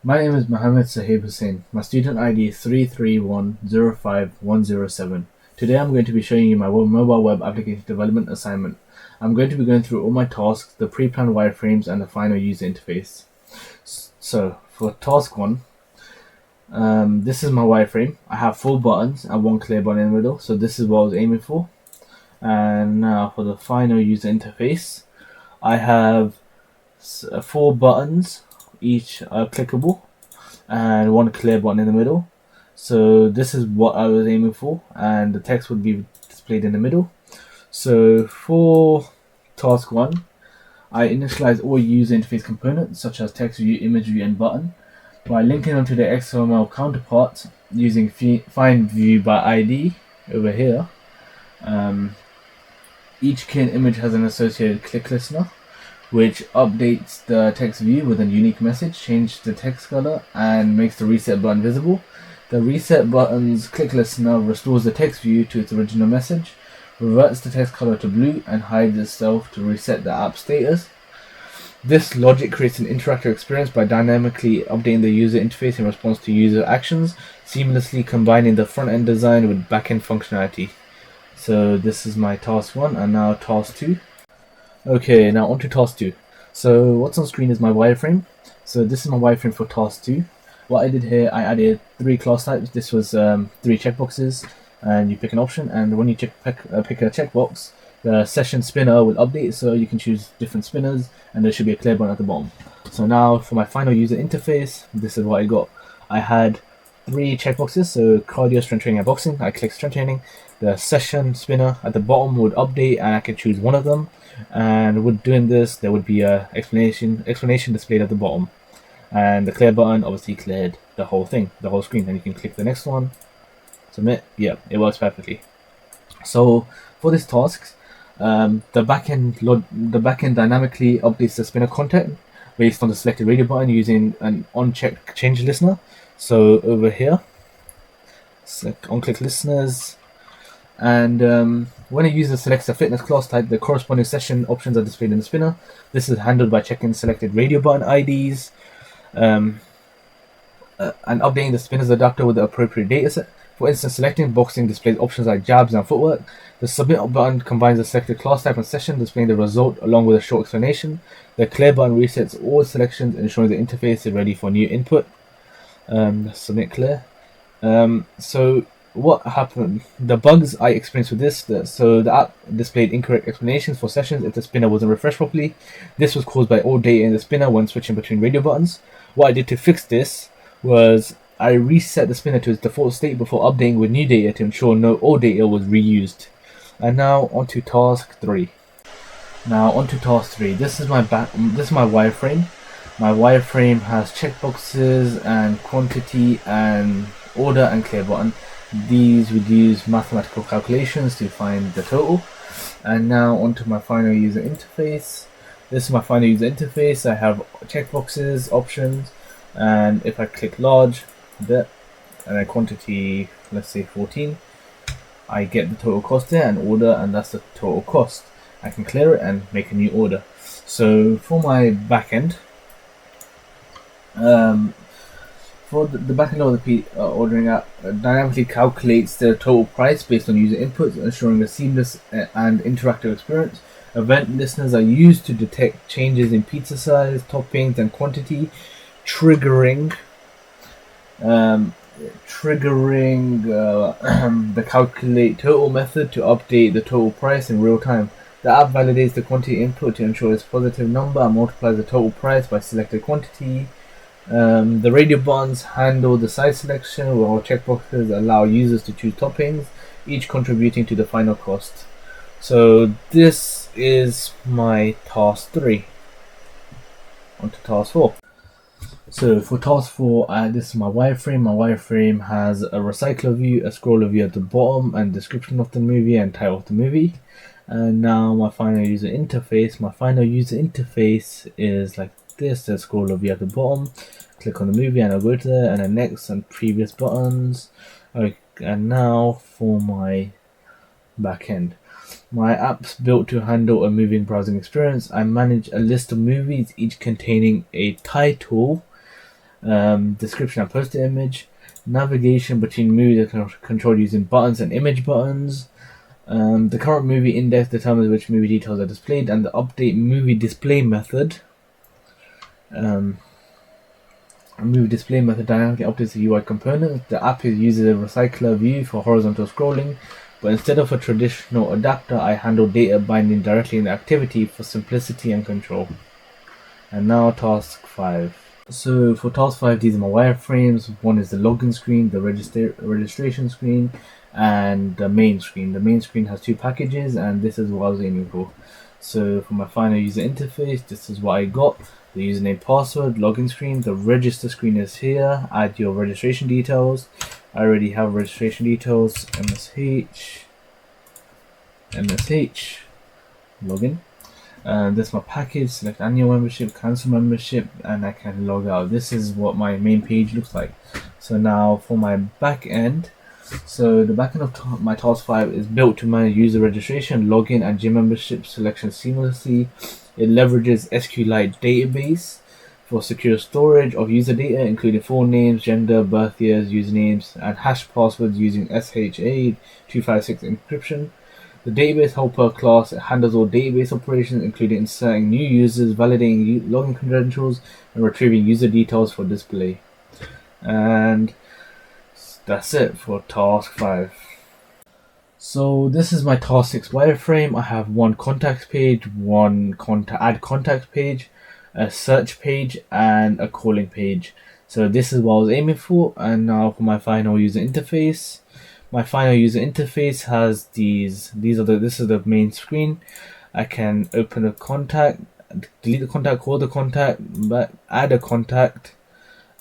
My name is Mohammed Sahib Hussain. My student ID is 331051107. Today I'm going to be showing you my mobile web application development assignment. I'm going to be going through all my tasks, the pre-planned wireframes, and the final user interface. So for task 1, this is my wireframe. I have 4 buttons and 1 clear button in the middle, so this is what I was aiming for. And now for the final user interface, I have 4 buttons, each clickable, and 1 clear button in the middle. So this is what I was aiming for, and the text would be displayed in the middle. So for task 1, I initialize all user interface components such as text view, image view, and button by linking them to their XML counterparts using find view by ID over here. Each key and image has an associated click listener, which updates the text view with a unique message, changes the text color, and makes the reset button visible. The reset button's click listener restores the text view to its original message, reverts the text color to blue, and hides itself to reset the app status. This logic creates an interactive experience by dynamically updating the user interface in response to user actions, seamlessly combining the front-end design with back-end functionality. So this is my task 1, and now task 2. Okay, now on to task 2. So what's on screen is my wireframe. So this is my wireframe for task 2. What I did here, I added 3 class types. This was 3 checkboxes, and you pick an option, and when you pick a checkbox, the session spinner will update, so you can choose different spinners, and there should be a clear button at the bottom. So now for my final user interface, this is what I got. I had 3 checkboxes, so cardio, strength training, and boxing. I click strength training. The session spinner at the bottom would update, and I can choose one of them. And with doing this, there would be a explanation displayed at the bottom. And the clear button obviously cleared the whole thing, the whole screen. And you can click the next one, submit. Yeah, it works perfectly. So for this task, the backend dynamically updates the spinner content based on the selected radio button using an on-check change listener. So over here, select on-click listeners, and when a user selects a fitness class type, the corresponding session options are displayed in the spinner. This is handled by checking selected radio button IDs and updating the spinner's adapter with the appropriate dataset. For instance, selecting boxing displays options like jabs and footwork. The submit button combines the selected class type and session, displaying the result along with a short explanation. The clear button resets all selections, ensuring the interface is ready for new input. Submit clear. So what happened? The bugs I experienced with this, so the app displayed incorrect explanations for sessions if the spinner wasn't refreshed properly. This was caused by old data in the spinner when switching between radio buttons. What I did to fix this was I reset the spinner to its default state before updating with new data to ensure no old data was reused. And now onto task 3. This is my wireframe. My wireframe has checkboxes and quantity and order and clear button. These would use mathematical calculations to find the total. And now onto my final user interface. This is my final user interface. I have checkboxes, options, and if I click large, and then quantity, let's say 14, I get the total cost there, and order, and that's the total cost. I can clear it and make a new order. So for my backend, for the backend of the ordering app, dynamically calculates the total price based on user inputs, ensuring a seamless and interactive experience. Event listeners are used to detect changes in pizza size, toppings, and quantity, triggering the calculate total method to update the total price in real time. The app validates the quantity input to ensure it's a positive number and multiplies the total price by selected quantity. The radio buttons handle the size selection, while checkboxes allow users to choose toppings, each contributing to the final cost. So this is my task 3. On to task 4. So for task 4, this is my wireframe. My wireframe has a recycler view, a scroller view at the bottom, and description of the movie and title of the movie. And now my final user interface. My final user interface is like this. There's scroller view at the bottom. Click on the movie and I'll go to there, and then next and previous buttons. Okay, and now for my backend. My app's built to handle a moving browsing experience. I manage a list of movies, each containing a title description and poster image, navigation between movies are controlled using buttons and image buttons. The current movie index determines which movie details are displayed, and the update movie display method. Movie display method dynamically updates the UI component. The app uses a recycler view for horizontal scrolling, but instead of a traditional adapter, I handle data binding directly in the activity for simplicity and control. And now task 5. So for task 5, these are my wireframes. One is the login screen, the registration screen, and the main screen. The main screen has 2 packages, and this is what I was aiming for. So for my final user interface, this is what I got. The username, password, login screen. The register screen is here. Add your registration details. I already have registration details. MSH, login. This is my package. Select annual membership, cancel membership, and I can log out. This is what my main page looks like. So now for my back end. So the backend of my task 5 is built to manage user registration, login, and gym membership selection seamlessly. It leverages SQLite database for secure storage of user data, including full names, gender, birth years, usernames, and hash passwords using SHA-256 encryption. The database helper class handles all database operations, including inserting new users, validating login credentials, and retrieving user details for display. And that's it for task 5. So this is my task 6 wireframe. I have one contacts page, one add contacts page, a search page, and a calling page. So this is what I was aiming for. And now for my final user interface. My final user interface has this is the main screen. I can open a contact, delete the contact, call the contact, add a contact,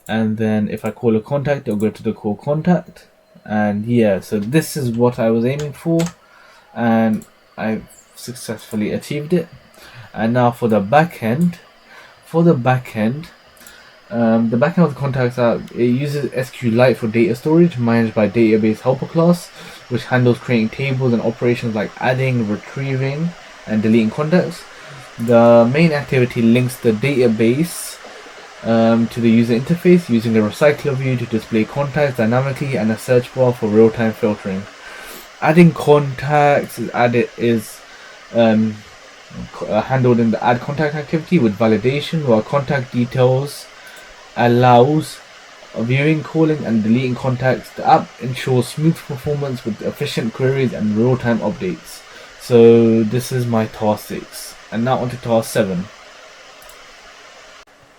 and then if I call a contact, it'll go to the call contact. And yeah, so this is what I was aiming for, and I've successfully achieved it. And now for the back end. The back end of the contacts app, it uses SQLite for data storage managed by database helper class, which handles creating tables and operations like adding, retrieving, and deleting contacts. The main activity links the database to the user interface using the recycler view to display contacts dynamically and a search bar for real-time filtering. Adding contacts is handled in the add contact activity with validation, while contact details allows viewing, calling, and deleting contacts. The app ensures smooth performance with efficient queries and real-time updates. So this is my task 6. And now on to task 7.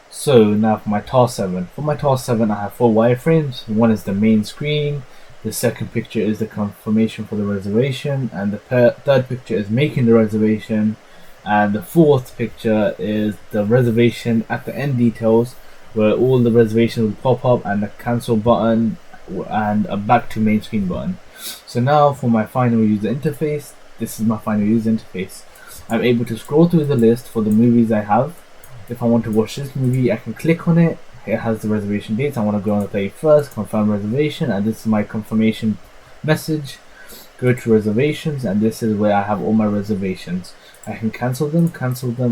So now for my task 7. For my task 7, I have 4 wireframes. One is the main screen. The second picture is the confirmation for the reservation, and the third picture is making the reservation, and the fourth picture is the reservation at the end details, where all the reservations will pop up, and a cancel button and a back to main screen button. So now for my final user interface. This is my final user interface. I'm able to scroll through the list for the movies I have. If I want to watch this movie, I can click on it. It has the reservation dates. I want to go on the 31st, confirm reservation, and this is my confirmation message. Go to reservations, and this is where I have all my reservations. I can cancel them,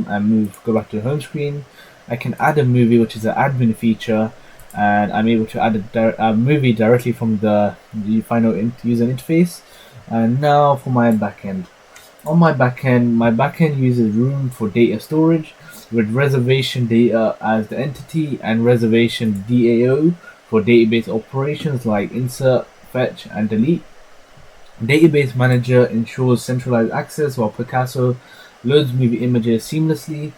and go back to the home screen. I can add a movie, which is an admin feature, and I'm able to add a movie directly from the final user interface. And now for my backend. On my backend uses Room for data storage, with reservation data as the entity and reservation DAO for database operations like insert, fetch, and delete. Database Manager ensures centralized access, while Picasso loads movie images seamlessly.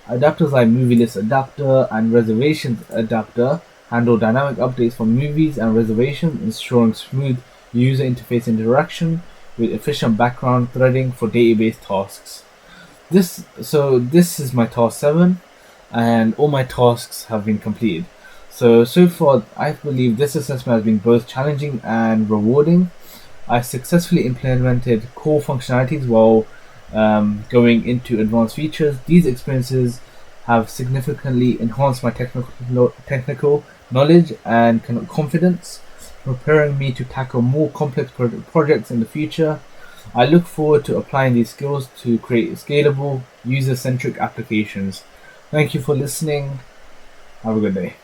Adapters like Movie List Adapter and Reservations Adapter handle dynamic updates for movies and reservations, ensuring smooth user interface interaction with efficient background threading for database tasks. This is my task 7, and all my tasks have been completed. So far, I believe this assessment has been both challenging and rewarding. I successfully implemented core functionalities while going into advanced features. These experiences have significantly enhanced my technical knowledge and confidence, preparing me to tackle more complex projects in the future. I look forward to applying these skills to create scalable, user-centric applications. Thank you for listening. Have a good day.